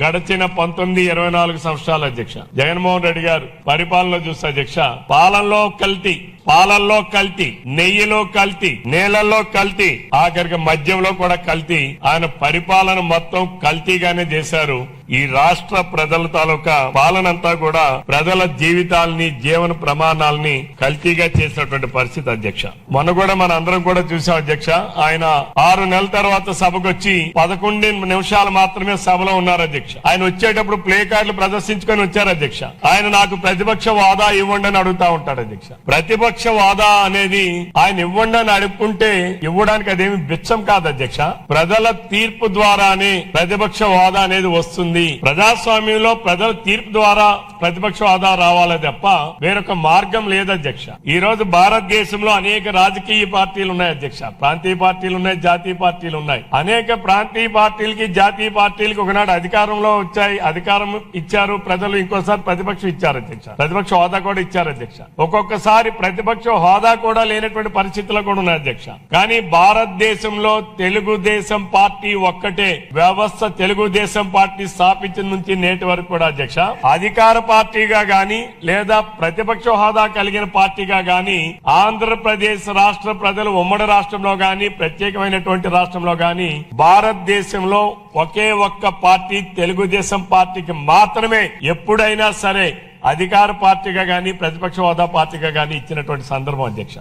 గడిచిన 19-24 సంవత్సరాల అధ్యక్ష జగన్మోహన్ రెడ్డి గారు పరిపాలనలో చూస్తే అధ్యక్ష పాలల్లో కల్తీ, నెయ్యిలో కల్తీ, నేలల్లో కల్తీ, ఆఖరికి మద్యంలో కూడా కల్తీ. ఆయన పరిపాలన మొత్తం కల్తీగానే చేశారు. ఈ రాష్ట్ర ప్రజల తాలూకా పాలనంతా కూడా ప్రజల జీవితాలని, జీవన ప్రమాణాలని కల్తీగా చేసినటువంటి పరిస్థితి అధ్యక్ష. మొన్న కూడా మన అందరం కూడా చూసాం అధ్యక్ష. ఆయన 6 నెలల తర్వాత సభకు వచ్చి 11 నిమిషాలు మాత్రమే సభలో ఉన్నారు అధ్యక్ష. ఆయన వచ్చేటప్పుడు ప్లే కార్డులు ప్రదర్శించుకొని వచ్చారు అధ్యక్ష. ఆయన నాకు ప్రతిపక్ష హోదా ఇవ్వండి అని అడుగుతా ఉంటాడు అధ్యక్ష. ప్రతిపక్ష హోదా అనేది ఆయన ఇవ్వండి అని అడుక్కుంటే ఇవ్వడానికి అదేమి బిచ్చం కాదు అధ్యక్ష. ప్రజల తీర్పు ద్వారానే ప్రతిపక్ష హోదా అనేది వస్తుంది. ప్రజాస్వామ్యంలో ప్రజల తీర్పు ద్వారా ప్రతిపక్ష హోదా రావాలే తప్ప వేరొక మార్గం లేదు అధ్యక్ష. ఈ రోజు భారతదేశంలో అనేక రాజకీయ పార్టీలు ఉన్నాయి అధ్యక్ష. ప్రాంతీయ పార్టీలు ఉన్నాయి, జాతీయ పార్టీలు ఉన్నాయి. అనేక ప్రాంతీయ పార్టీలకి, జాతీయ పార్టీలకి ఒకనాడు అధికారంలో వచ్చాయి, అధికారం ఇచ్చారు ప్రజలు, ఇంకోసారి ప్రతిపక్షం ఇచ్చారు అధ్యక్ష. ప్రతిపక్ష హోదా కూడా ఇచ్చారు అధ్యక్ష. ఒక్కొక్కసారి ప్రతిపక్ష హోదా కూడా లేనటువంటి పరిస్థితులు కూడా ఉన్నాయి అధ్యక్ష. కానీ భారతదేశంలో తెలుగుదేశం పార్టీ ఒక్కటే వ్యవస్థ. తెలుగుదేశం పార్టీ స్థాపించిన నుంచి నేటి వరకు కూడా అధ్యక్ష అధికార పార్టీగా గాని లేదా ప్రతిపక్ష హోదా కలిగిన పార్టీగా గాని ఆంధ్రప్రదేశ్ రాష్ట్ర ప్రజలు ఉమ్మడి రాష్ట్రంలో గాని ప్రత్యేకమైనటువంటి రాష్ట్రంలో గాని భారతదేశంలో ఒకే ఒక్క పార్టీ తెలుగుదేశం పార్టీకి మాత్రమే ఎప్పుడైనా సరే అధికార పార్టీగా గాని ప్రతిపక్ష హోదా పార్టీగా గాని ఇచ్చినటువంటి సందర్భం అధ్యక్ష.